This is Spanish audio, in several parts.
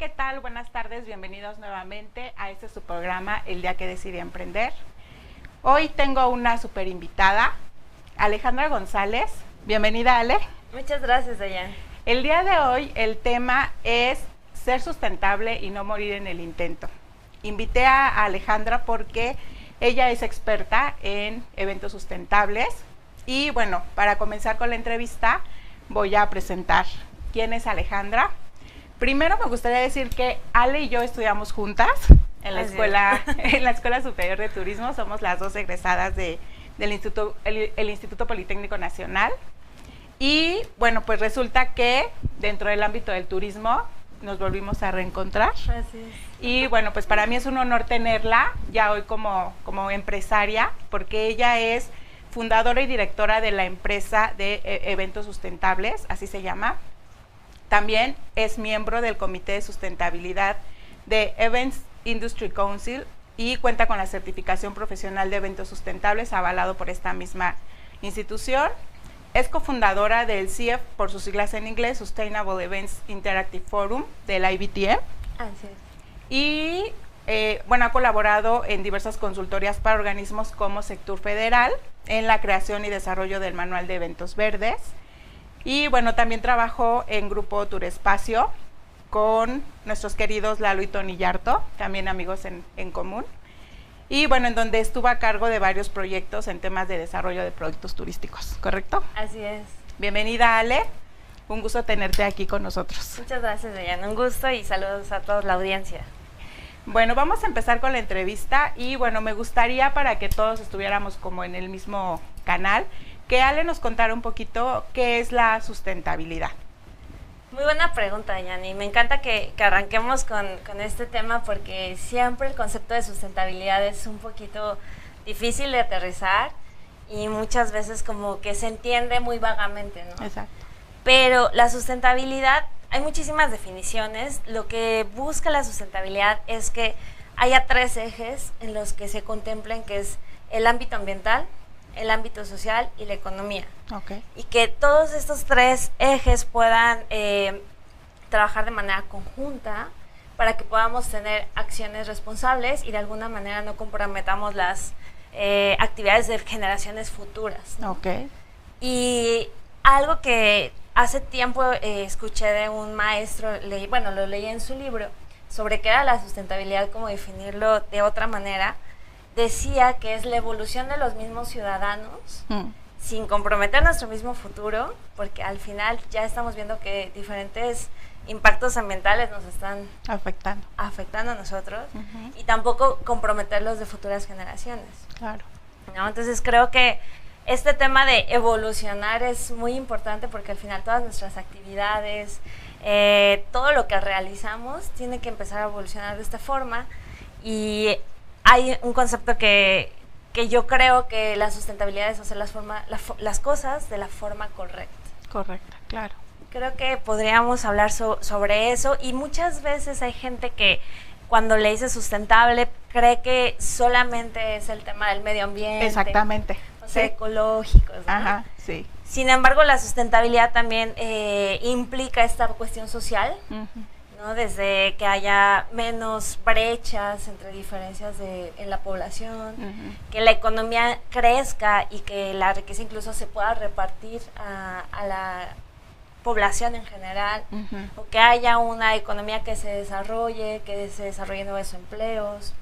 ¿qué tal? Buenas tardes, bienvenidos nuevamente a este su programa, El Día que Decidí Emprender. Hoy tengo una super invitada, Alejandra González. Bienvenida, Ale. Muchas gracias, Dayan. El día de hoy el tema es ser sustentable y no morir en el intento. Invité a Alejandra porque ella es experta en eventos sustentables y bueno, para comenzar con la entrevista voy a presentar quién es Alejandra. Primero me gustaría decir que Ale y yo estudiamos juntas en la Escuela Superior de Turismo. Somos las dos egresadas del el Instituto Politécnico Nacional. Y bueno, pues resulta que dentro del ámbito del turismo nos volvimos a reencontrar. Así es. Y bueno, pues para mí es un honor tenerla ya hoy como empresaria, porque ella es fundadora y directora de la empresa de eventos sustentables, así se llama. También es miembro del Comité de Sustentabilidad de Events Industry Council y cuenta con la certificación profesional de eventos sustentables avalado por esta misma institución. Es cofundadora del CIEF, por sus siglas en inglés, Sustainable Events Interactive Forum, del IBTM. Así es. Y bueno, ha colaborado en diversas consultorías para organismos como Sector Federal en la creación y desarrollo del Manual de Eventos Verdes. Y bueno, también trabajó en Grupo Turespacio con nuestros queridos Lalo y Tony Yarto, también amigos en común. Y bueno, en donde estuvo a cargo de varios proyectos en temas de desarrollo de productos turísticos, ¿correcto? Así es. Bienvenida, Ale. Un gusto tenerte aquí con nosotros. Muchas gracias, Dayan. Un gusto y saludos a toda la audiencia. Bueno, vamos a empezar con la entrevista y bueno, me gustaría para que todos estuviéramos como en el mismo canal, que Ale nos contara un poquito qué es la sustentabilidad. Muy buena pregunta, Yani. Me encanta que arranquemos con este tema porque siempre el concepto de sustentabilidad es un poquito difícil de aterrizar y muchas veces como que se entiende muy vagamente, ¿no? Exacto. Pero la sustentabilidad, hay muchísimas definiciones. Lo que busca la sustentabilidad es que haya tres ejes en los que se contemplen, que es el ámbito ambiental, el ámbito social y la economía. Okay. Y que todos estos tres ejes puedan trabajar de manera conjunta para que podamos tener acciones responsables y de alguna manera no comprometamos las actividades de generaciones futuras, ¿no? Okay. Y algo que hace tiempo escuché de un maestro, lo leí en su libro, sobre qué era la sustentabilidad, cómo definirlo de otra manera. Decía que es la evolución de los mismos ciudadanos sin comprometer nuestro mismo futuro, porque al final ya estamos viendo que diferentes impactos ambientales nos están afectando a nosotros y tampoco comprometerlos de futuras generaciones. Claro. ¿No? Entonces creo que este tema de evolucionar es muy importante porque al final todas nuestras actividades, todo lo que realizamos tiene que empezar a evolucionar de esta forma y hay un concepto que yo creo que la sustentabilidad es hacer las cosas de la forma correcta. Correcta, claro. Creo que podríamos hablar sobre eso y muchas veces hay gente que cuando le dice sustentable cree que solamente es el tema del medio ambiente. Exactamente. O sea, ecológicos, ¿no? Ajá, sí. Sin embargo, la sustentabilidad también implica esta cuestión social, ¿no? Desde que haya menos brechas entre diferencias en la población, que la economía crezca y que la riqueza incluso se pueda repartir a la población en general, o que haya una economía que se desarrolle nuevos empleos,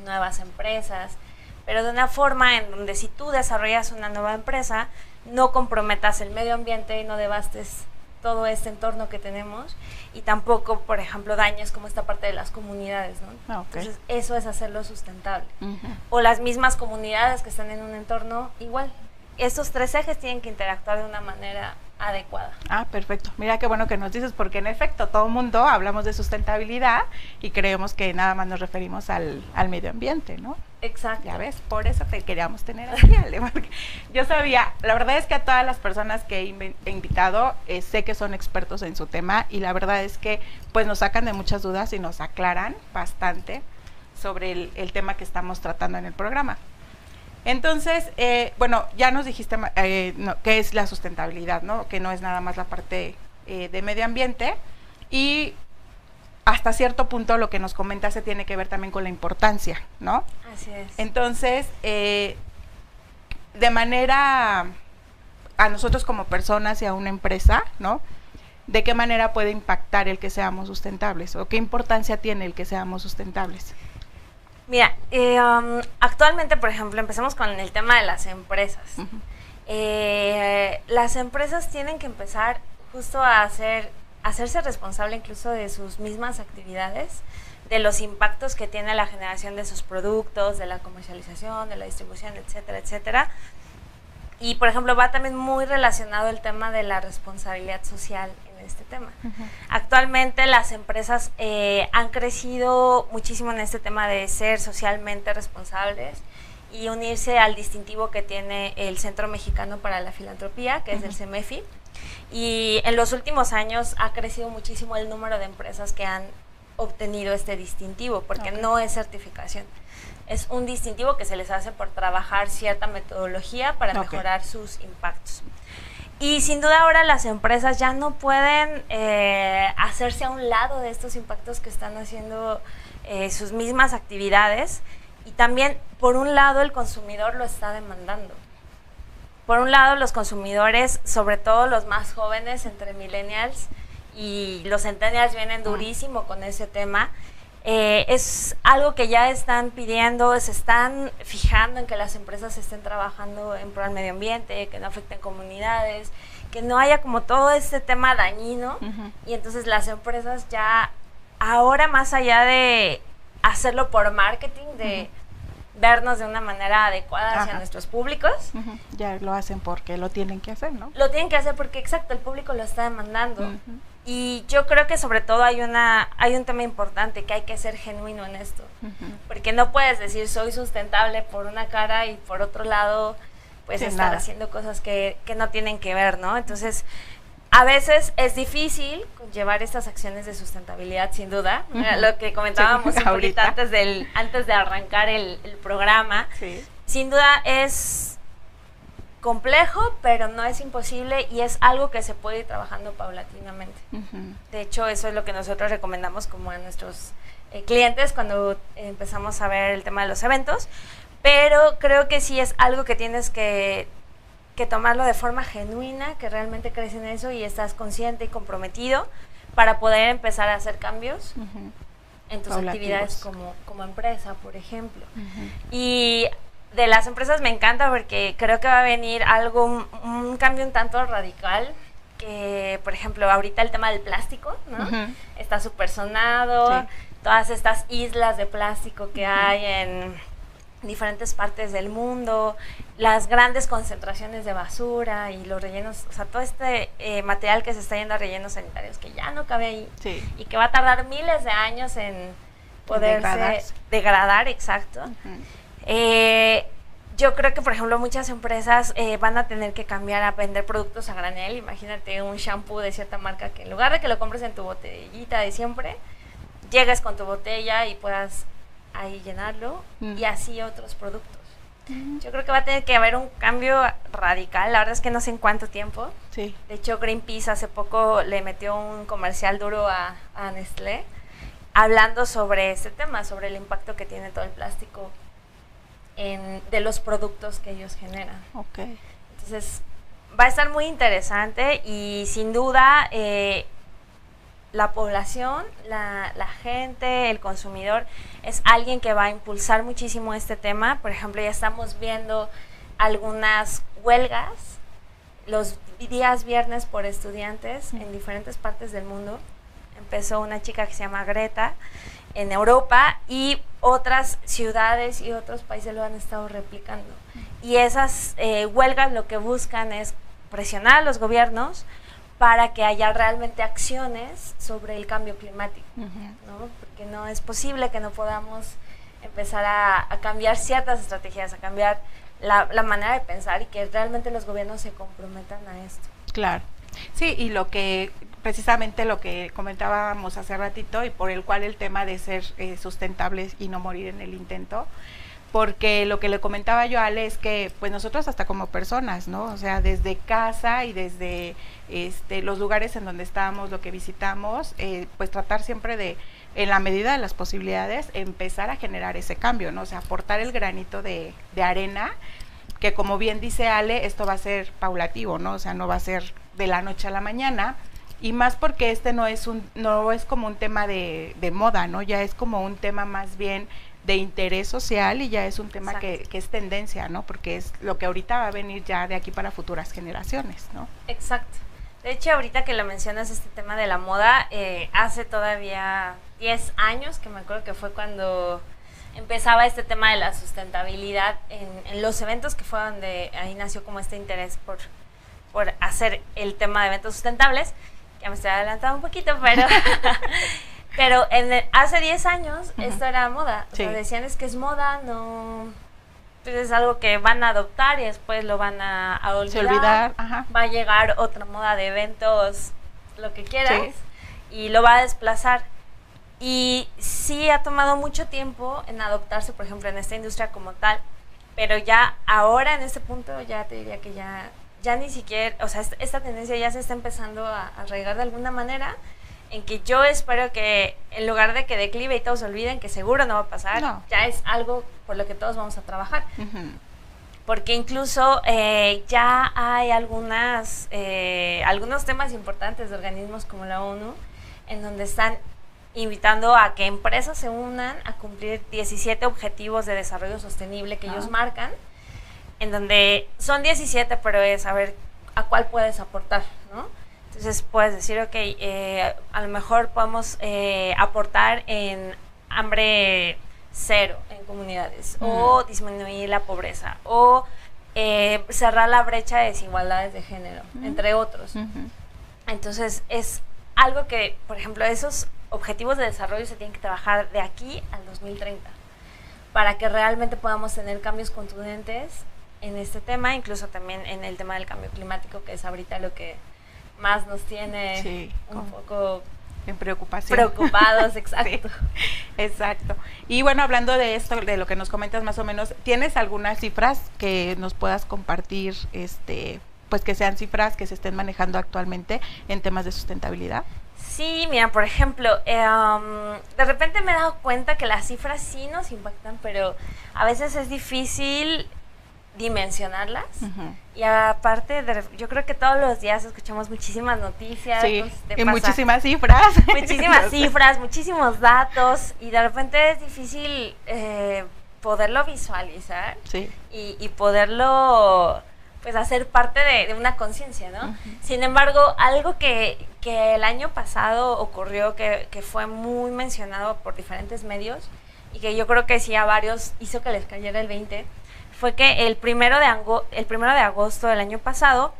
nuevas empresas, pero de una forma en donde si tú desarrollas una nueva empresa, no comprometas el medio ambiente y no devastes todo este entorno que tenemos y tampoco, por ejemplo, daños como esta parte de las comunidades, ¿no? Okay. Entonces, eso es hacerlo sustentable. O las mismas comunidades que están en un entorno igual. Estos tres ejes tienen que interactuar de una manera adecuada. Ah, perfecto. Mira qué bueno que nos dices, porque en efecto todo el mundo hablamos de sustentabilidad y creemos que nada más nos referimos al medio ambiente, ¿no? Exacto. Ya ves, por eso te queríamos tener aquí, Ale, porque yo sabía, la verdad es que a todas las personas que he invitado, sé que son expertos en su tema y la verdad es que pues nos sacan de muchas dudas y nos aclaran bastante sobre el tema que estamos tratando en el programa. Entonces, bueno, ya nos dijiste qué es la sustentabilidad, ¿no? Que no es nada más la parte de medio ambiente. Y hasta cierto punto lo que nos comentaste tiene que ver también con la importancia, ¿no? Así es. Entonces, de manera, a nosotros como personas y a una empresa, ¿no? ¿De qué manera puede impactar el que seamos sustentables? ¿O qué importancia tiene el que seamos sustentables? Mira, actualmente, por ejemplo, empecemos con el tema de las empresas. Las empresas tienen que empezar justo a hacerse responsable incluso de sus mismas actividades, de los impactos que tiene la generación de sus productos, de la comercialización, de la distribución, etcétera, etcétera. Y, por ejemplo, va también muy relacionado el tema de la responsabilidad social en este tema. Actualmente las empresas han crecido muchísimo en este tema de ser socialmente responsables y unirse al distintivo que tiene el Centro Mexicano para la Filantropía, que es el CEMEFI. Y en los últimos años ha crecido muchísimo el número de empresas que han obtenido este distintivo, porque no es certificación. Es un distintivo que se les hace por trabajar cierta metodología para mejorar sus impactos. Y sin duda ahora las empresas ya no pueden hacerse a un lado de estos impactos que están haciendo sus mismas actividades. Y también, por un lado, el consumidor lo está demandando. Por un lado, los consumidores, sobre todo los más jóvenes, entre millennials y los centennials, vienen durísimo con ese tema. Es algo que ya están pidiendo, se están fijando en que las empresas estén trabajando en pro del medio ambiente, que no afecten comunidades, que no haya como todo este tema dañino. Y entonces las empresas ya, ahora más allá de hacerlo por marketing, de vernos de una manera adecuada hacia nuestros públicos. Ya lo hacen porque lo tienen que hacer, ¿no? Lo tienen que hacer porque, exacto, el público lo está demandando. Y yo creo que sobre todo hay un tema importante, que hay que ser genuino en esto. Porque no puedes decir soy sustentable por una cara y por otro lado pues estar haciendo cosas que no tienen que ver, ¿no? Entonces, a veces es difícil llevar estas acciones de sustentabilidad, sin duda. Lo que comentábamos ahorita antes de arrancar el programa. Sin duda es complejo, pero no es imposible y es algo que se puede ir trabajando paulatinamente. De hecho, eso es lo que nosotros recomendamos como a nuestros clientes cuando empezamos a ver el tema de los eventos. Pero creo que sí es algo que tienes que tomarlo de forma genuina, que realmente crees en eso y estás consciente y comprometido para poder empezar a hacer cambios en tus actividades como empresa, por ejemplo. Y de las empresas me encanta porque creo que va a venir un cambio un tanto radical, que por ejemplo ahorita el tema del plástico, ¿no? Está súper sonado, todas estas islas de plástico que hay en diferentes partes del mundo, las grandes concentraciones de basura y los rellenos, o sea, todo este material que se está yendo a rellenos sanitarios que ya no cabe ahí y que va a tardar miles de años en poderse degradar, exacto. Yo creo que, por ejemplo, muchas empresas van a tener que cambiar a vender productos a granel. Imagínate un shampoo de cierta marca que en lugar de que lo compres en tu botellita de siempre, llegues con tu botella y puedas ahí llenarlo y así otros productos. Yo creo que va a tener que haber un cambio radical. La verdad es que no sé en cuánto tiempo. De hecho, Greenpeace hace poco le metió un comercial duro a Nestlé hablando sobre este tema, sobre el impacto que tiene todo el plástico de los productos que ellos generan. Entonces, va a estar muy interesante y sin duda la población, la gente, el consumidor, es alguien que va a impulsar muchísimo este tema. Por ejemplo, ya estamos viendo algunas huelgas los días viernes por estudiantes en diferentes partes del mundo. Empezó una chica que se llama Greta en Europa y otras ciudades y otros países lo han estado replicando. Y esas huelgas lo que buscan es presionar a los gobiernos para que haya realmente acciones sobre el cambio climático, ¿no? Porque no es posible que no podamos empezar a cambiar ciertas estrategias, a cambiar la manera de pensar y que realmente los gobiernos se comprometan a esto. Claro. Sí, y precisamente lo que comentábamos hace ratito y por el cual el tema de ser sustentables y no morir en el intento, porque lo que le comentaba yo a Ale es que pues nosotros hasta como personas, ¿no? O sea, desde casa y desde los lugares en donde estamos, lo que visitamos, pues tratar siempre de en la medida de las posibilidades, empezar a generar ese cambio, ¿no? O sea, aportar el granito de arena, que como bien dice Ale, esto va a ser paulativo, ¿no? O sea, no va a ser de la noche a la mañana, y más porque no es como un tema de moda, ¿no? Ya es como un tema más bien de interés social, y ya es un tema que es tendencia, ¿no? Porque es lo que ahorita va a venir ya de aquí para futuras generaciones, ¿no? Exacto. De hecho, ahorita que lo mencionas, este tema de la moda, hace todavía 10 años, que me acuerdo que fue cuando empezaba este tema de la sustentabilidad en los eventos, que fue donde ahí nació como este interés por hacer el tema de eventos sustentables. Ya me estoy adelantando un poquito, pero hace 10 años esto era moda. O sea, decían es que es moda, no... Entonces es algo que van a adoptar y después lo van a olvidar. Va a llegar otra moda de eventos, lo que quieras, y lo va a desplazar. Y sí ha tomado mucho tiempo en adoptarse, por ejemplo, en esta industria como tal, pero ya ahora en este punto ya te diría que ya ni siquiera, o sea, esta tendencia ya se está empezando a arraigar de alguna manera, en que yo espero que en lugar de que declive y todos olviden, que seguro no va a pasar, ya es algo por lo que todos vamos a trabajar. Porque incluso ya hay algunos temas importantes de organismos como la ONU, en donde están invitando a que empresas se unan a cumplir 17 objetivos de desarrollo sostenible que ellos marcan, en donde son 17, pero es a ver a cuál puedes aportar, ¿no? Entonces puedes decir, ok, a lo mejor podemos aportar en hambre cero en comunidades, o disminuir la pobreza, o cerrar la brecha de desigualdades de género, entre otros. Entonces es algo que, por ejemplo, esos objetivos de desarrollo se tienen que trabajar de aquí al 2030 para que realmente podamos tener cambios contundentes en este tema, incluso también en el tema del cambio climático, que es ahorita lo que más nos tiene un poco en preocupación. Preocupados, exacto. Exacto. Y bueno, hablando de esto, de lo que nos comentas más o menos, ¿tienes algunas cifras que nos puedas compartir, pues que sean cifras que se estén manejando actualmente en temas de sustentabilidad? Sí, mira, por ejemplo, de repente me he dado cuenta que las cifras sí nos impactan, pero a veces es difícil dimensionarlas. Y aparte, yo creo que todos los días escuchamos muchísimas noticias. Sí, y muchísimas cifras. Muchísimas cifras, muchísimos datos, y de repente es difícil poderlo visualizar y poderlo pues hacer parte de una conciencia, ¿no? Sin embargo, algo que el año pasado ocurrió, que fue muy mencionado por diferentes medios, y que yo creo que sí a varios hizo que les cayera el 20, fue que el primero de agosto del año pasado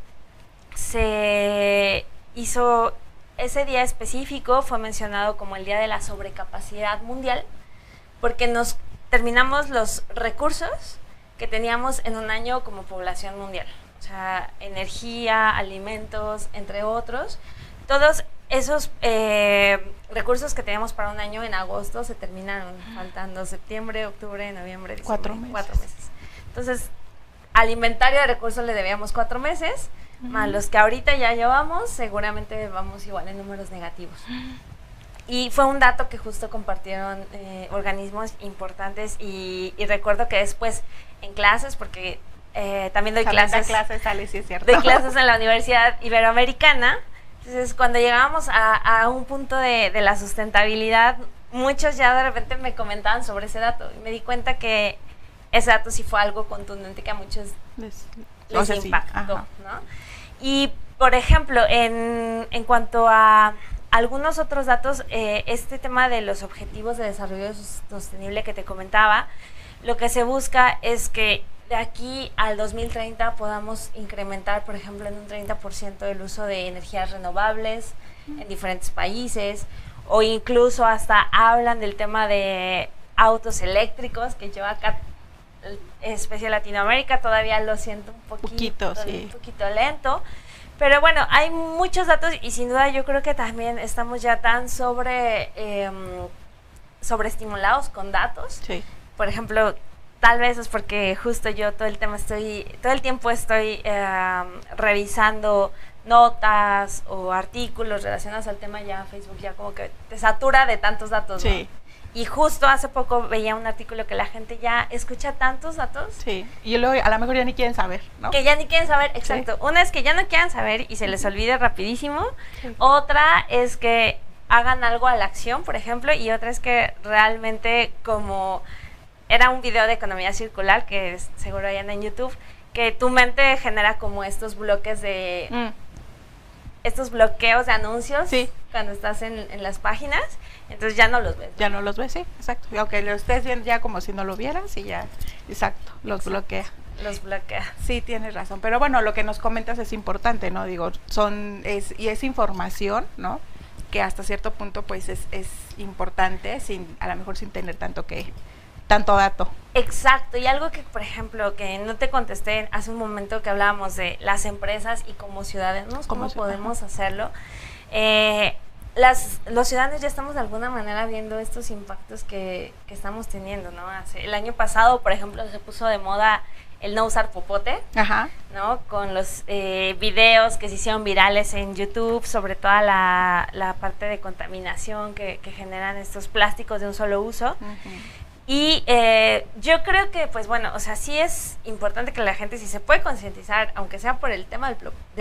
se hizo, ese día específico fue mencionado como el Día de la Sobrecapacidad Mundial, porque nos terminamos los recursos que teníamos en un año como población mundial. O sea, energía, alimentos, entre otros. Todos esos recursos que teníamos para un año en agosto se terminaron, faltando septiembre, octubre, noviembre, diciembre. 4 meses. Entonces, al inventario de recursos le debíamos 4 meses, más los que ahorita ya llevamos, seguramente vamos igual en números negativos. Y fue un dato que justo compartieron organismos importantes, y recuerdo que después en clases, porque también doy clases, sí, es cierto. Doy clases en la Universidad Iberoamericana. Entonces, cuando llegábamos a un punto de la sustentabilidad, muchos ya de repente me comentaban sobre ese dato, y me di cuenta que ese dato sí fue algo contundente que a muchos les impactó, ¿no? Y, por ejemplo, en cuanto a algunos otros datos, este tema de los objetivos de desarrollo sostenible que te comentaba, lo que se busca es que de aquí al 2030 podamos incrementar, por ejemplo, en un 30% el uso de energías renovables en diferentes países, o incluso hasta hablan del tema de autos eléctricos, que yo acá, especial Latinoamérica, todavía lo siento un poquito lento. Pero bueno, hay muchos datos, y sin duda yo creo que también estamos ya tan sobreestimulados con datos. Por ejemplo, tal vez es porque justo yo todo el tiempo estoy revisando notas o artículos relacionados al tema, ya Facebook ya como que te satura de tantos datos, ¿no? Sí. Y justo hace poco veía un artículo que la gente ya escucha tantos datos. Sí, y luego a lo mejor ya ni quieren saber, ¿no? Que ya ni quieren saber, exacto. Sí. Una es que ya no quieran saber y se les olvide rapidísimo. Sí. Otra es que hagan algo a la acción, por ejemplo, y otra es que realmente, como era un video de economía circular, que seguro hay en YouTube, que tu mente genera como estos bloques de... estos bloqueos de anuncios, sí, cuando estás en las páginas, entonces ya no los ves, ¿no? Ya no los ves, sí, exacto. Y aunque lo estés viendo ya como si no lo vieras y ya, exacto, los bloquea. Los bloquea. Sí, tienes razón. Pero bueno, lo que nos comentas es importante, ¿no? Digo, es información, ¿no? Que hasta cierto punto pues es importante, a lo mejor sin tener tanto dato. Exacto, y algo que, por ejemplo, que no te contesté hace un momento, que hablábamos de las empresas y como ciudadanos, ¿cómo podemos hacerlo? Los ciudadanos ya estamos de alguna manera viendo estos impactos que estamos teniendo, ¿no? El año pasado, por ejemplo, se puso de moda el no usar popote, Ajá. ¿no? Con los videos que se hicieron virales en YouTube sobre toda la parte de contaminación que generan estos plásticos de un solo uso. Y yo creo que, pues bueno, o sea, sí es importante que la gente, si se puede concientizar, aunque sea por el tema del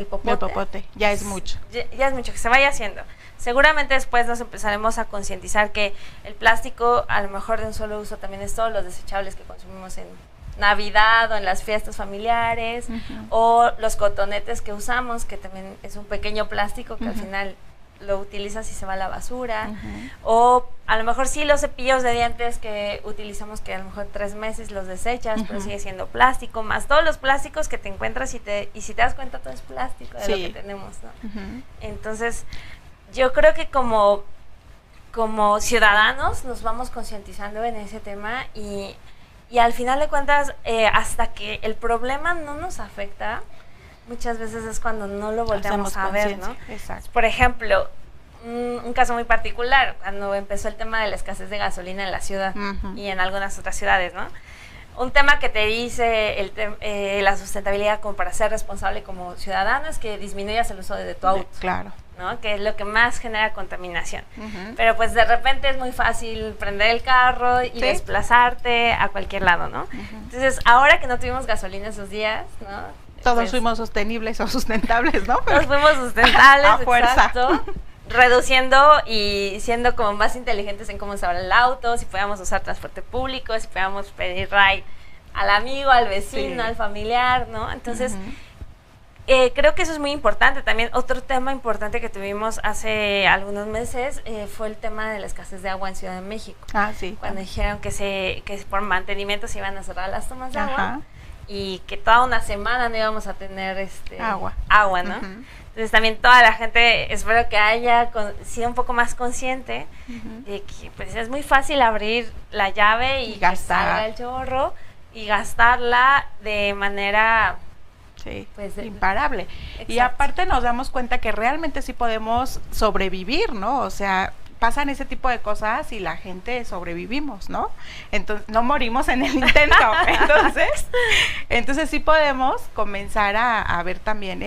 popote. Del popote, ya es mucho. Ya es mucho, que se vaya haciendo. Seguramente después nos empezaremos a concientizar que el plástico, a lo mejor de un solo uso, también es todos los desechables que consumimos en Navidad o en las fiestas familiares, o los cotonetes que usamos, que también es un pequeño plástico que al final lo utilizas y se va a la basura, o a lo mejor sí los cepillos de dientes que utilizamos, que a lo mejor 3 meses los desechas, pero sigue siendo plástico, más todos los plásticos que te encuentras y si te das cuenta todo es plástico de lo que tenemos, ¿no? Entonces, yo creo que como ciudadanos nos vamos concientizando en ese tema y al final de cuentas, hasta que el problema no nos afecta, muchas veces es cuando no lo volteamos a ver, ¿no? Exacto. Por ejemplo, un caso muy particular, cuando empezó el tema de la escasez de gasolina en la ciudad y en algunas otras ciudades, ¿no? Un tema que te dice la sustentabilidad como para ser responsable como ciudadano es que disminuyas el uso de tu auto. Claro. ¿No? Que es lo que más genera contaminación. Pero pues de repente es muy fácil prender el carro y desplazarte a cualquier lado, ¿no? Entonces, ahora que no tuvimos gasolina esos días, ¿no? Todos fuimos sostenibles o sustentables, ¿no? Todos fuimos sustentables, a fuerza. Exacto. Reduciendo y siendo como más inteligentes en cómo usar el auto, si podíamos usar transporte público, si podíamos pedir ride al amigo, al vecino, al familiar, ¿no? Entonces, creo que eso es muy importante. También otro tema importante que tuvimos hace algunos meses fue el tema de la escasez de agua en Ciudad de México. Ah, sí. Cuando dijeron que por mantenimiento se iban a cerrar las tomas de agua y que toda una semana no íbamos a tener agua, ¿no? Entonces también toda la gente, espero que haya sido un poco más consciente de que pues es muy fácil abrir la llave y que salga el chorro y gastarla de manera pues, imparable. Exacto. Y aparte nos damos cuenta que realmente sí podemos sobrevivir, ¿no? O sea, pasan ese tipo de cosas y la gente sobrevivimos, ¿no? Entonces, no morimos en el intento. Entonces sí podemos comenzar a ver también,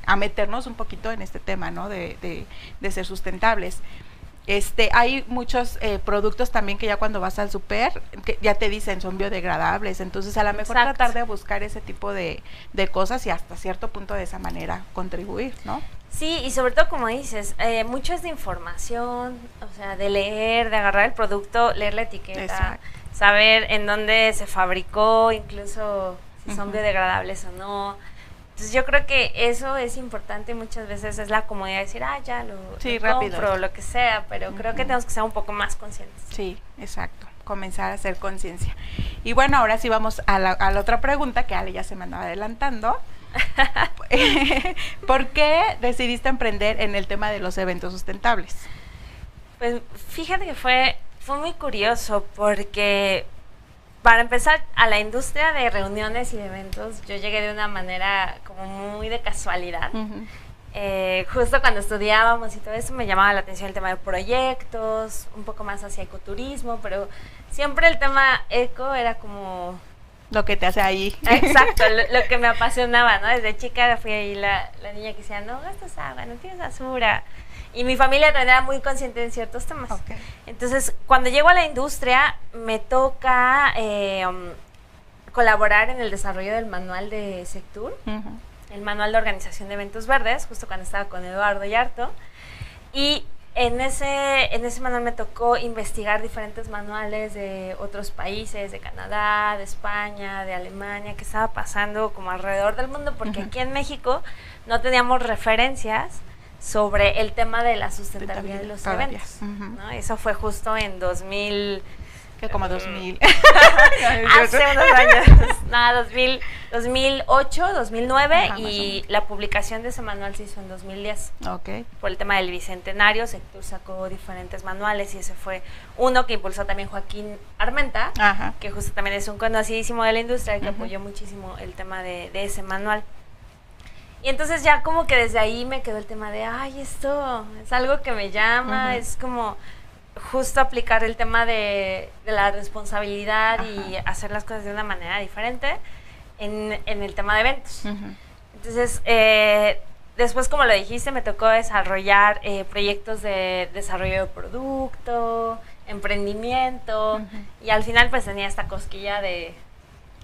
a meternos un poquito en este tema, ¿no? De ser sustentables. Hay muchos productos también que ya cuando vas al súper, que ya te dicen son biodegradables, entonces a lo mejor tratar de buscar ese tipo de cosas y hasta cierto punto de esa manera contribuir, ¿no? Sí, y sobre todo como dices, mucho es de información, o sea, de leer, de agarrar el producto, leer la etiqueta, saber en dónde se fabricó, incluso si son biodegradables o no. Entonces yo creo que eso es importante. Muchas veces es la comodidad de decir, ya lo compro, lo que sea, pero creo que tenemos que ser un poco más conscientes. Sí, exacto, comenzar a hacer conciencia. Y bueno, ahora sí vamos a la otra pregunta que Ale ya se me andaba adelantando. ¿Por qué decidiste emprender en el tema de los eventos sustentables? Pues fíjate que fue muy curioso porque, para empezar, a la industria de reuniones y de eventos yo llegué de una manera como muy de casualidad. Justo cuando estudiábamos y todo eso me llamaba la atención el tema de proyectos, un poco más hacia ecoturismo, pero siempre el tema eco era como Lo que te hace ahí. Exacto, lo que me apasionaba, ¿no? Desde chica fui ahí la niña que decía, no gastas agua, no tienes basura. Y mi familia también era muy consciente de ciertos temas. Okay. Entonces, cuando llego a la industria, me toca colaborar en el desarrollo del manual de Sectur, el manual de organización de eventos verdes, justo cuando estaba con Eduardo Yarto. Y en ese manual me tocó investigar diferentes manuales de otros países, de Canadá, de España, de Alemania, que estaba pasando como alrededor del mundo, porque aquí en México no teníamos referencias sobre el tema de la sustentabilidad de los eventos, ¿no? Eso fue justo en 2000... Que como 2000. Hace unos años. No, 2008, 2009. Ajá, y la publicación de ese manual se hizo en 2010. Okay. Por el tema del Bicentenario, Sectur sacó diferentes manuales y ese fue uno que impulsó también Joaquín Armenta, ajá, que justo también es un conocidísimo de la industria y que apoyó muchísimo el tema de ese manual. Y entonces ya como que desde ahí me quedó el tema de, ay, esto es algo que me llama, es como justo aplicar el tema de la responsabilidad, ajá, y hacer las cosas de una manera diferente en el tema de eventos. Entonces, después, como lo dijiste, me tocó desarrollar proyectos de desarrollo de producto, emprendimiento, y al final pues tenía esta cosquilla de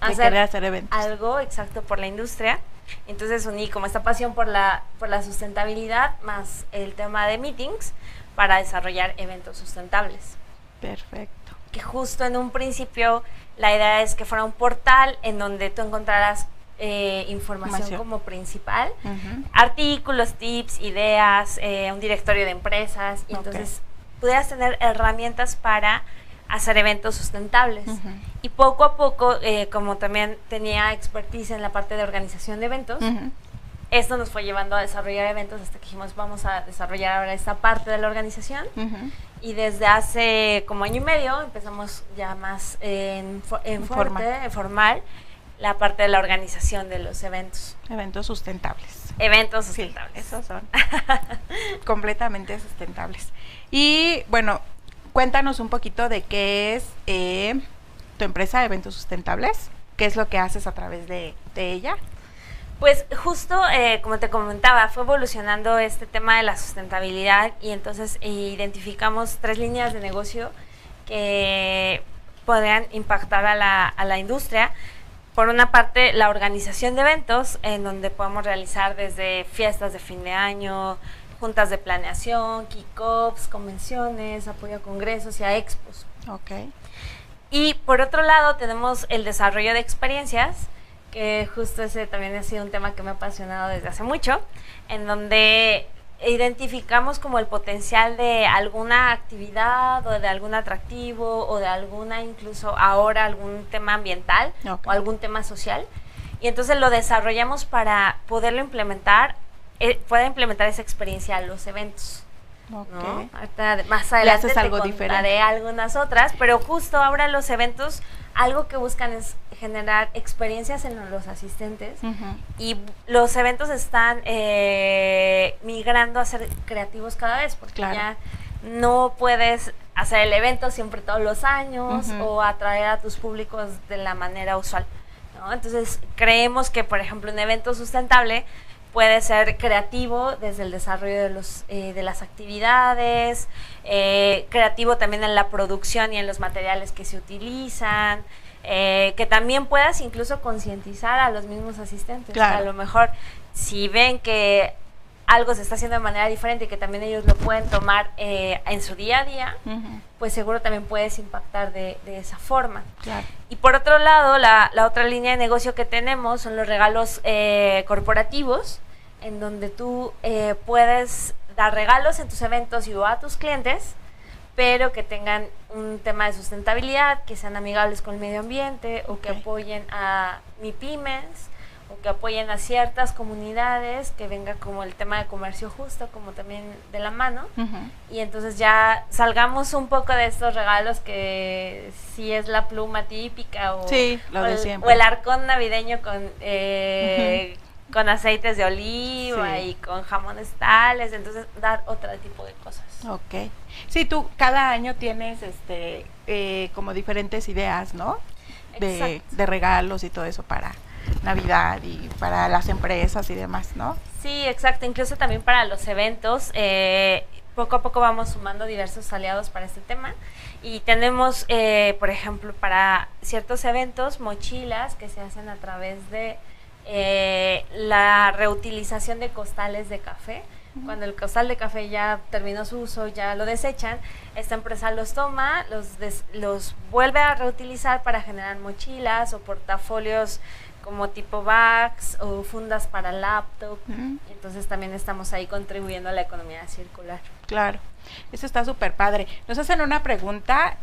hacer eventos. Algo exacto por la industria. Entonces uní como esta pasión por la sustentabilidad más el tema de meetings para desarrollar eventos sustentables. Perfecto. Que justo en un principio la idea es que fuera un portal en donde tú encontraras información como principal, artículos, tips, ideas, un directorio de empresas, y entonces pudieras tener herramientas para hacer eventos sustentables. Y poco a poco, como también tenía expertise en la parte de organización de eventos, esto nos fue llevando a desarrollar eventos hasta que dijimos, vamos a desarrollar ahora esta parte de la organización. Y desde hace como año y medio empezamos ya más formal la parte de la organización de los eventos. Eventos sustentables. Eventos sustentables. Sí, esos son completamente sustentables. Y bueno, cuéntanos un poquito de qué es tu empresa de eventos sustentables, qué es lo que haces a través de ella. Pues justo, como te comentaba, fue evolucionando este tema de la sustentabilidad y entonces identificamos 3 líneas de negocio que podrían impactar a la industria. Por una parte, la organización de eventos, en donde podemos realizar desde fiestas de fin de año, juntas de planeación, kick-offs, convenciones, apoyo a congresos y a expos. Okay. Y por otro lado, tenemos el desarrollo de experiencias, que justo ese también ha sido un tema que me ha apasionado desde hace mucho, en donde identificamos como el potencial de alguna actividad o de algún atractivo o de alguna, incluso ahora algún tema ambiental o algún tema social, y entonces lo desarrollamos para poderlo implementar, pueda implementar esa experiencia a los eventos. ¿No? Ahorita, más adelante te contaré algunas otras, pero justo ahora los eventos algo que buscan es generar experiencias en los asistentes, y los eventos están migrando a ser creativos cada vez, porque ya no puedes hacer el evento siempre todos los años o atraer a tus públicos de la manera usual, ¿no? Entonces creemos que, por ejemplo, un evento sustentable puede ser creativo desde el desarrollo de las actividades, creativo también en la producción y en los materiales que se utilizan, que también puedas incluso concientizar a los mismos asistentes. Claro. A lo mejor si ven que algo se está haciendo de manera diferente y que también ellos lo pueden tomar en su día a día, pues seguro también puedes impactar de esa forma. Claro. Y por otro lado, la otra línea de negocio que tenemos son los regalos corporativos, en donde tú puedes dar regalos en tus eventos y o a tus clientes, pero que tengan un tema de sustentabilidad, que sean amigables con el medio ambiente, o que apoyen a MIPYMES, o que apoyen a ciertas comunidades, que venga como el tema de comercio justo, como también de la mano, y entonces ya salgamos un poco de estos regalos que sí es la pluma típica, o, o el arcón navideño con aceites de oliva y con jamones tales, entonces dar otro tipo de cosas. Sí, tú cada año tienes como diferentes ideas, ¿no? de regalos y todo eso para Navidad y para las empresas y demás, ¿no? Sí, exacto, incluso también para los eventos, poco a poco vamos sumando diversos aliados para este tema y tenemos, por ejemplo, para ciertos eventos, mochilas que se hacen a través de la reutilización de costales de café. Cuando el costal de café ya terminó su uso, ya lo desechan, esta empresa los toma, los vuelve a reutilizar para generar mochilas o portafolios como tipo bags o fundas para laptop. Entonces también estamos ahí contribuyendo a la economía circular. Claro, eso está súper padre. Nos hacen una pregunta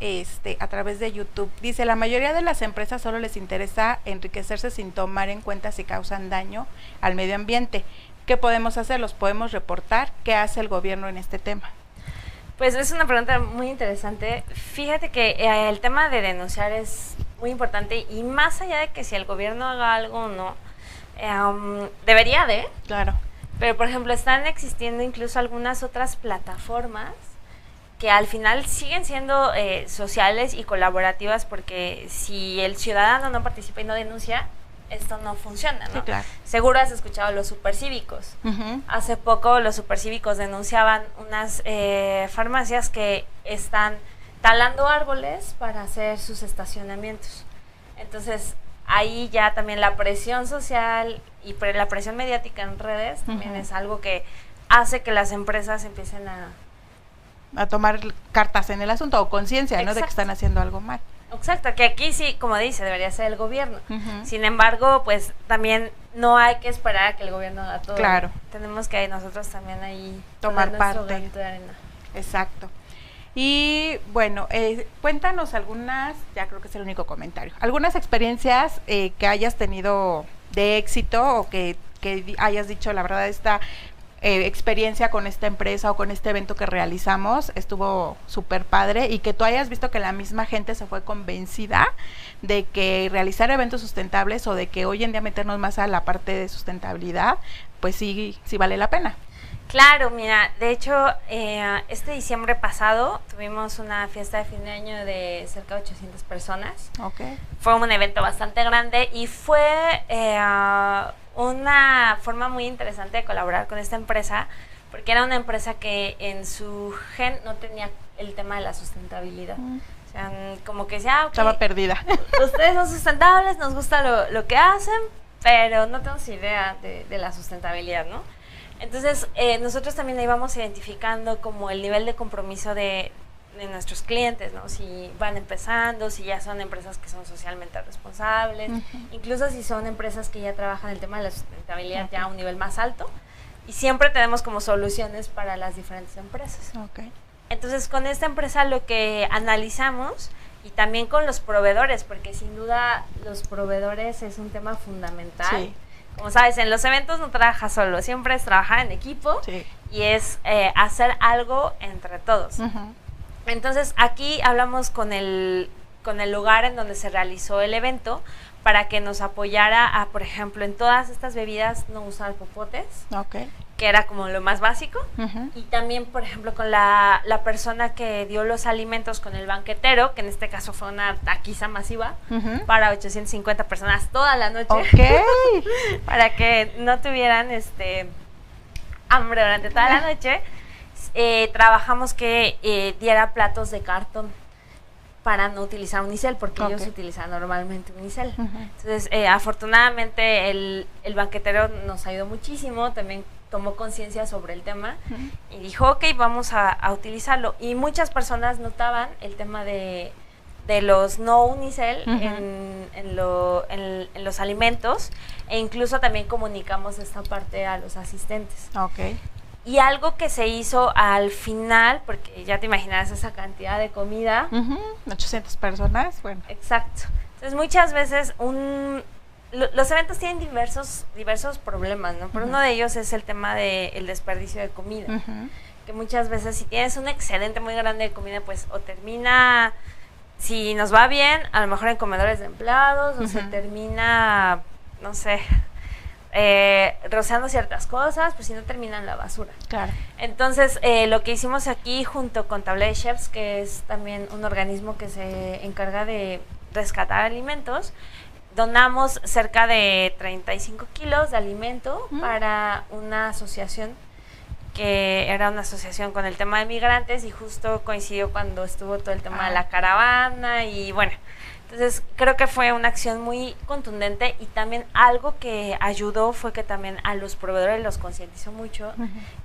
a través de YouTube. Dice, la mayoría de las empresas solo les interesa enriquecerse sin tomar en cuenta si causan daño al medio ambiente. ¿Qué podemos hacer? ¿Los podemos reportar? ¿Qué hace el gobierno en este tema? Pues es una pregunta muy interesante. Fíjate que el tema de denunciar es muy importante y más allá de que si el gobierno haga algo o no, debería de. Claro. Pero, por ejemplo, están existiendo incluso algunas otras plataformas que al final siguen siendo sociales y colaborativas porque si el ciudadano no participa y no denuncia, esto no funciona, ¿no? Sí, claro. Seguro has escuchado los supercívicos. Hace poco los supercívicos denunciaban unas farmacias que están talando árboles para hacer sus estacionamientos. Entonces, ahí ya también la presión social y la presión mediática en redes también es algo que hace que las empresas empiecen a tomar cartas en el asunto o conciencia, ¿no? De que están haciendo algo mal. Exacto, que aquí sí, como dice, debería ser el gobierno. Sin embargo, pues también no hay que esperar a que el gobierno haga todo. Claro. Tenemos que nosotros también ahí tomar parte. Granito de arena. Exacto. Y bueno, cuéntanos algunas, ya creo que es el único comentario, algunas experiencias que hayas tenido de éxito o que hayas dicho, la verdad, esta experiencia con esta empresa o con este evento que realizamos estuvo súper padre y que tú hayas visto que la misma gente se fue convencida de que realizar eventos sustentables o de que hoy en día meternos más a la parte de sustentabilidad, pues sí vale la pena. Claro, mira, de hecho, este diciembre pasado tuvimos una fiesta de fin de año de cerca de 800 personas. Okay. Fue un evento bastante grande y fue una forma muy interesante de colaborar con esta empresa, porque era una empresa que en su gen no tenía el tema de la sustentabilidad. O sea, como que decía, okay, estaba perdida. Ustedes son sustentables, nos gusta lo que hacen, pero no tenemos idea de la sustentabilidad, ¿no? Entonces, nosotros también íbamos identificando como el nivel de compromiso de nuestros clientes, ¿no? Si van empezando, si ya son empresas que son socialmente responsables, incluso si son empresas que ya trabajan el tema de la sustentabilidad ya a un nivel más alto. Y siempre tenemos como soluciones para las diferentes empresas. Entonces, con esta empresa lo que analizamos, y también con los proveedores, porque sin duda los proveedores es un tema fundamental. Sí. Como sabes, en los eventos no trabajas solo, siempre es trabajar en equipo y es hacer algo entre todos. Entonces, aquí hablamos con el lugar en donde se realizó el evento para que nos apoyara a, por ejemplo, en todas estas bebidas no usar popotes, que era como lo más básico, y también, por ejemplo, con la persona que dio los alimentos con el banquetero, que en este caso fue una taquiza masiva para 850 personas toda la noche, para que no tuvieran hambre durante toda la noche. Trabajamos que diera platos de cartón para no utilizar unicel, porque ellos utilizan normalmente unicel. Entonces, afortunadamente, el banquetero nos ayudó muchísimo, también tomó conciencia sobre el tema y dijo, ok, vamos a utilizarlo. Y muchas personas notaban el tema de los no unicel en los alimentos, e incluso también comunicamos esta parte a los asistentes. Y algo que se hizo al final, porque ya te imaginas esa cantidad de comida. 800 personas, bueno. Exacto. Entonces, muchas veces los eventos tienen diversos problemas, ¿no? Pero uno de ellos es el tema del desperdicio de comida. Que muchas veces si tienes un excedente muy grande de comida, pues o termina, si nos va bien, a lo mejor en comedores de empleados, o se termina, no sé, rociando ciertas cosas, pues si no terminan la basura. Entonces, lo que hicimos aquí junto con Table de Chefs, que es también un organismo que se encarga de rescatar alimentos, donamos cerca de 35 kilos de alimento para una asociación que era una asociación con el tema de migrantes y justo coincidió cuando estuvo todo el tema de la caravana y bueno, entonces creo que fue una acción muy contundente y también algo que ayudó fue que también a los proveedores los concientizó mucho,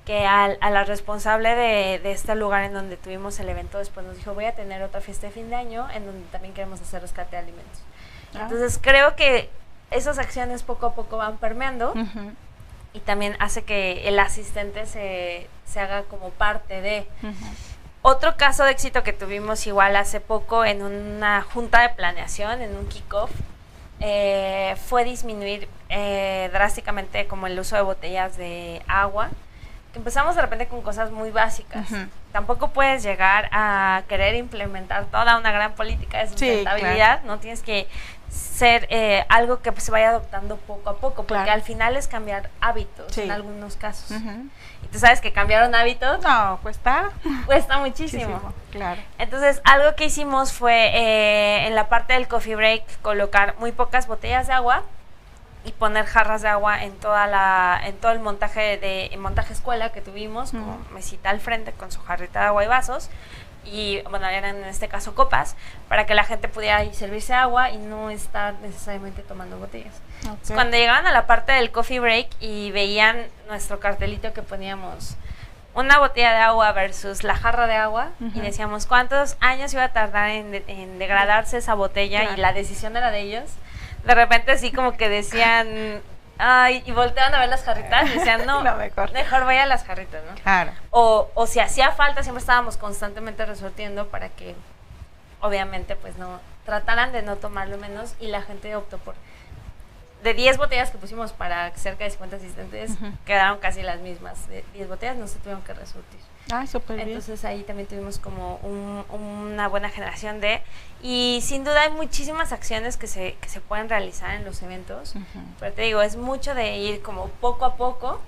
que a la responsable de este lugar en donde tuvimos el evento después nos dijo voy a tener otra fiesta de fin de año en donde también queremos hacer rescate de alimentos. Entonces creo que esas acciones poco a poco van permeando y también hace que el asistente se haga como parte de... Otro caso de éxito que tuvimos igual hace poco en una junta de planeación, en un kickoff, fue disminuir drásticamente como el uso de botellas de agua. Empezamos de repente con cosas muy básicas. Tampoco puedes llegar a querer implementar toda una gran política de sustentabilidad, sí, claro. No tienes que ser algo que se vaya adoptando poco a poco, porque al final es cambiar hábitos en algunos casos. Y tú sabes que cambiaron hábitos. No, cuesta muchísimo. Claro. Entonces, algo que hicimos fue en la parte del coffee break colocar muy pocas botellas de agua y poner jarras de agua en todo el montaje escuela que tuvimos, como mesita al frente con su jarrita de agua y vasos. Y bueno, eran en este caso copas, para que la gente pudiera servirse agua y no estar necesariamente tomando botellas. Entonces, cuando llegaban a la parte del coffee break y veían nuestro cartelito que poníamos una botella de agua versus la jarra de agua, y decíamos cuántos años iba a tardar en degradarse esa botella, y la decisión era de ellos, de repente así como que decían... Ay, y volteaban a ver las jarritas y decían, no, mejor vaya a las jarritas, ¿no? Claro. O si hacía falta, siempre estábamos constantemente resortiendo para que, obviamente, pues no, trataran de no tomarlo menos, y la gente optó por, de 10 botellas que pusimos para cerca de 50 asistentes, quedaron casi las mismas, de 10 botellas no se tuvieron que resurtir. Súper bien. Entonces ahí también tuvimos como una buena generación y sin duda hay muchísimas acciones que se pueden realizar en los eventos, pero te digo, es mucho de ir como poco a poco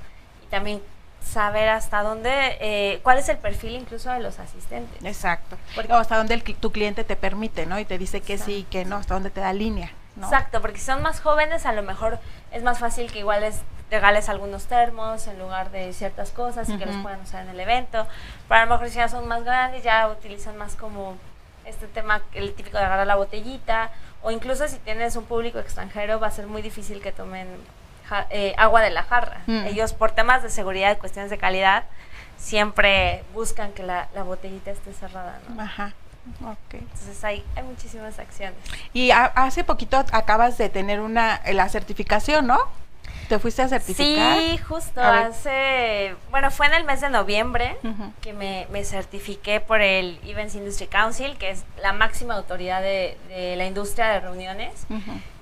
y también saber hasta dónde, cuál es el perfil incluso de los asistentes. Exacto. Porque hasta dónde tu cliente te permite, ¿no? Y te dice que sí, que no, hasta dónde te da línea, ¿no? Exacto, porque si son más jóvenes a lo mejor es más fácil que igual regales algunos termos en lugar de ciertas cosas y que los puedan usar en el evento. Pero a lo mejor si ya son más grandes ya utilizan más como este tema, el típico de agarrar la botellita, o incluso si tienes un público extranjero va a ser muy difícil que tomen agua de la jarra. Ellos por temas de seguridad y cuestiones de calidad siempre buscan que la botellita esté cerrada, ¿no? Entonces hay muchísimas acciones. Y hace poquito acabas de tener la certificación, ¿no? ¿Te fuiste a certificar? Sí, justo fue en el mes de noviembre que me certifiqué por el Events Industry Council, que es la máxima autoridad de la industria de reuniones,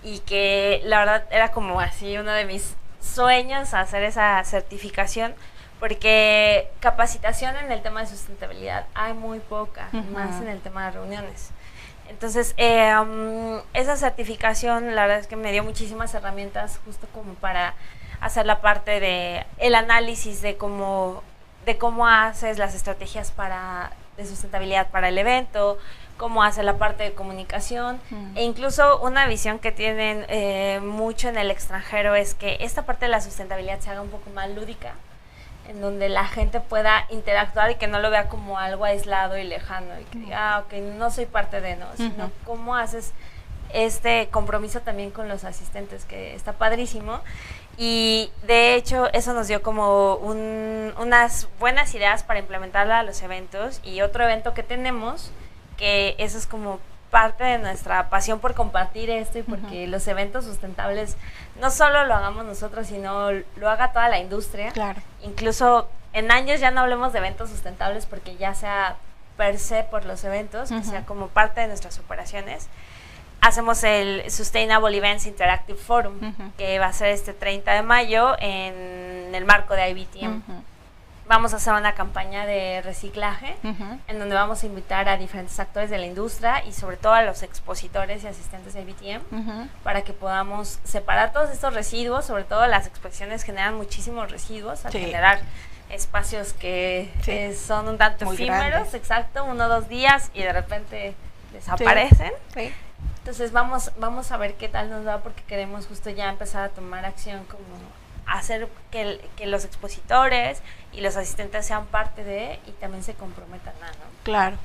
y que la verdad era como así uno de mis sueños hacer esa certificación, porque capacitación en el tema de sustentabilidad hay muy poca, más en el tema de reuniones. Entonces, esa certificación, la verdad es que me dio muchísimas herramientas justo como para hacer la parte de el análisis de cómo haces las estrategias de sustentabilidad para el evento, cómo hace la parte de comunicación, e incluso una visión que tienen mucho en el extranjero es que esta parte de la sustentabilidad se haga un poco más lúdica, en donde la gente pueda interactuar y que no lo vea como algo aislado y lejano y que diga, no soy parte de, no, sino cómo haces este compromiso también con los asistentes, que está padrísimo. Y de hecho eso nos dio como unas buenas ideas para implementarla a los eventos. Y otro evento que tenemos, que eso es como parte de nuestra pasión por compartir esto, y porque los eventos sustentables no solo lo hagamos nosotros, sino lo haga toda la industria. Claro. Incluso en años ya no hablemos de eventos sustentables, porque ya sea per se por los eventos, que sea como parte de nuestras operaciones. Hacemos el Sustainable Events Interactive Forum, que va a ser este 30 de mayo en el marco de IBTM. Vamos a hacer una campaña de reciclaje en donde vamos a invitar a diferentes actores de la industria y sobre todo a los expositores y asistentes de IBTM para que podamos separar todos estos residuos. Sobre todo las exposiciones generan muchísimos residuos al generar espacios que son un tanto efímeros, 1 o 2 días, y de repente desaparecen. Entonces vamos a ver qué tal nos va, porque queremos justo ya empezar a tomar acción, como hacer que los expositores y los asistentes sean parte de y también se comprometan a, ¿no? Claro.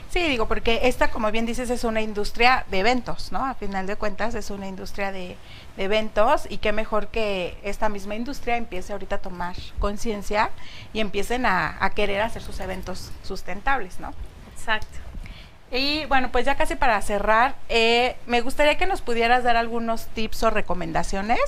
Sí, digo, porque esta, como bien dices, es una industria de eventos, ¿no? A final de cuentas es una industria de eventos, y qué mejor que esta misma industria empiece ahorita a tomar conciencia y empiecen a querer hacer sus eventos sustentables, ¿no? Exacto. Y bueno, pues ya casi para cerrar, me gustaría que nos pudieras dar algunos tips o recomendaciones,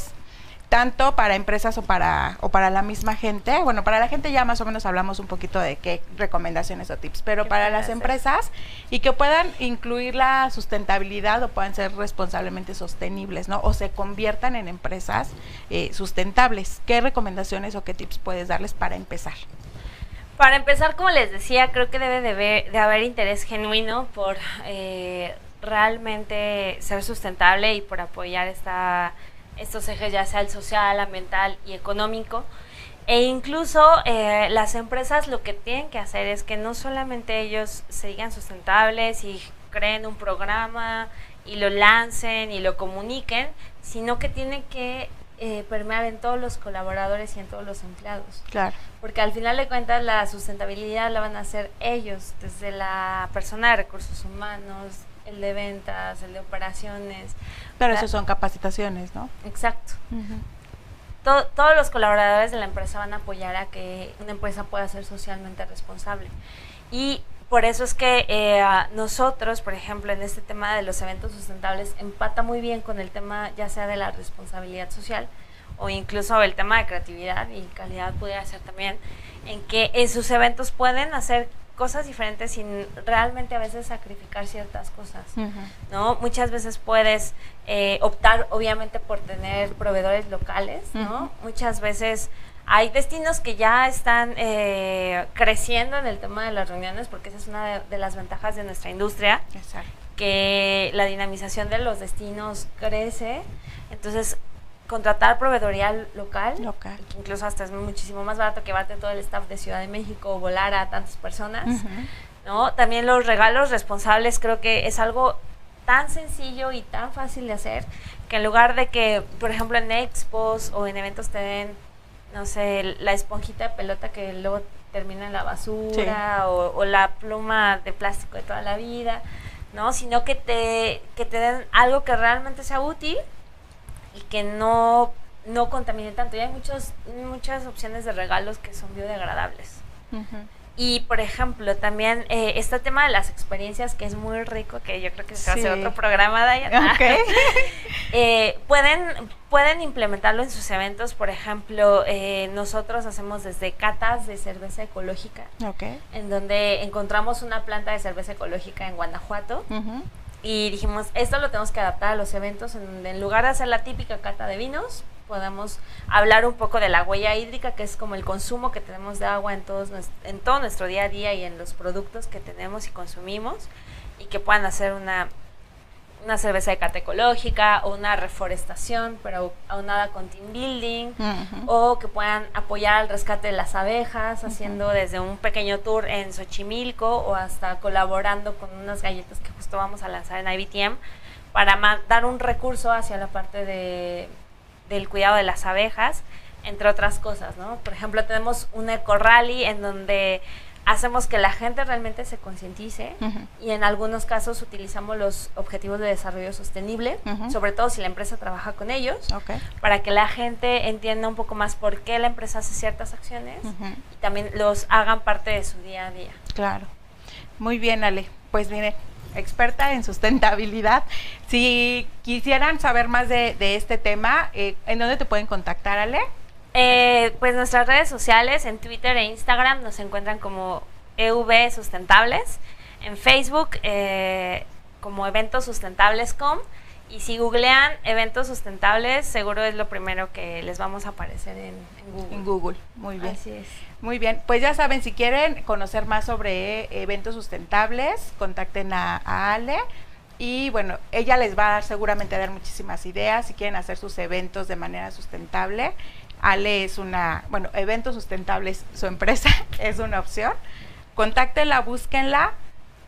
tanto para empresas o para la misma gente. Bueno, para la gente ya más o menos hablamos un poquito de qué recomendaciones o tips, pero para las empresas, y que puedan incluir la sustentabilidad o puedan ser responsablemente sostenibles, ¿no? O se conviertan en empresas sustentables. ¿Qué recomendaciones o qué tips puedes darles para empezar? Para empezar, como les decía, creo que debe de haber interés genuino por realmente ser sustentable y por apoyar estos ejes, ya sea el social, ambiental y económico. E incluso las empresas lo que tienen que hacer es que no solamente ellos se digan sustentables y creen un programa y lo lancen y lo comuniquen, sino que tienen que permear en todos los colaboradores y en todos los empleados. Claro. Porque al final de cuentas la sustentabilidad la van a hacer ellos, desde la persona de recursos humanos, el de ventas, el de operaciones. Pero eso son capacitaciones, ¿no? Exacto. Todos los colaboradores de la empresa van a apoyar a que una empresa pueda ser socialmente responsable. Y por eso es que nosotros, por ejemplo, en este tema de los eventos sustentables, empata muy bien con el tema ya sea de la responsabilidad social o incluso el tema de creatividad y calidad pudiera ser también, en que en sus eventos pueden hacer cosas diferentes sin realmente a veces sacrificar ciertas cosas, ¿no? Muchas veces puedes optar obviamente por tener proveedores locales, ¿no? Muchas veces hay destinos que ya están creciendo en el tema de las reuniones, porque esa es una de las ventajas de nuestra industria. Exacto. Que la dinamización de los destinos crece, entonces contratar proveedoría local, que incluso hasta es muchísimo más barato que llevarte todo el staff de Ciudad de México o volar a tantas personas, ¿no? También los regalos responsables creo que es algo tan sencillo y tan fácil de hacer, que en lugar de que, por ejemplo, en expos o en eventos te den, no sé, la esponjita de pelota que luego termina en la basura, o la pluma de plástico de toda la vida, ¿no? Sino que te den algo que realmente sea útil y que no contamine tanto. Y hay muchas opciones de regalos que son biodegradables. Y, por ejemplo, también este tema de las experiencias, que es muy rico, que yo creo que se hace otro programa, Dayana. Pueden implementarlo en sus eventos. Por ejemplo, nosotros hacemos desde catas de cerveza ecológica, en donde encontramos una planta de cerveza ecológica en Guanajuato. Y dijimos, esto lo tenemos que adaptar a los eventos, en donde en lugar de hacer la típica cata de vinos, podamos hablar un poco de la huella hídrica, que es como el consumo que tenemos de agua en todo nuestro día a día y en los productos que tenemos y consumimos, y que puedan hacer una cerveza de cata ecológica o una reforestación, pero aunada con team building, o que puedan apoyar al rescate de las abejas, haciendo desde un pequeño tour en Xochimilco o hasta colaborando con unas galletas que justo vamos a lanzar en IBTM para dar un recurso hacia la parte del cuidado de las abejas, entre otras cosas, ¿no? Por ejemplo, tenemos un eco rally en donde hacemos que la gente realmente se concientice, y en algunos casos utilizamos los objetivos de desarrollo sostenible, sobre todo si la empresa trabaja con ellos, para que la gente entienda un poco más por qué la empresa hace ciertas acciones y también los hagan parte de su día a día. Claro. Muy bien, Ale. Pues mire, experta en sustentabilidad. Si quisieran saber más de este tema, ¿en dónde te pueden contactar, Ale? Pues nuestras redes sociales, en Twitter e Instagram nos encuentran como EV Sustentables, en Facebook como Eventos Sustentables.com, y si googlean Eventos Sustentables, seguro es lo primero que les vamos a aparecer en Google. En Google, muy bien. Así es. Muy bien, pues ya saben, si quieren conocer más sobre eventos sustentables, contacten a Ale. Y bueno, ella les va seguramente a dar muchísimas ideas si quieren hacer sus eventos de manera sustentable. Ale es Eventos Sustentables, su empresa, es una opción. Contáctenla, búsquenla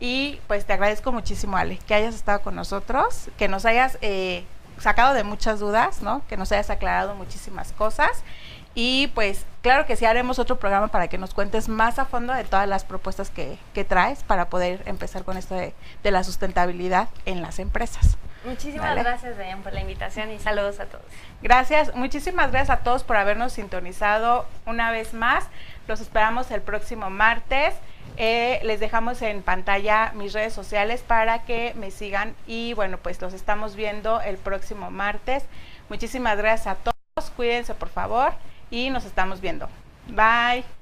Y pues te agradezco muchísimo, Ale, que hayas estado con nosotros, que nos hayas sacado de muchas dudas, ¿no? Que nos hayas aclarado muchísimas cosas. Y pues claro que sí haremos otro programa para que nos cuentes más a fondo de todas las propuestas que traes para poder empezar con esto de la sustentabilidad en las empresas. Muchísimas gracias, Dayan, por la invitación y saludos a todos. Gracias, muchísimas gracias a todos por habernos sintonizado una vez más. Los esperamos el próximo martes. Les dejamos en pantalla mis redes sociales para que me sigan y bueno, pues los estamos viendo el próximo martes. Muchísimas gracias a todos, cuídense por favor y nos estamos viendo. Bye.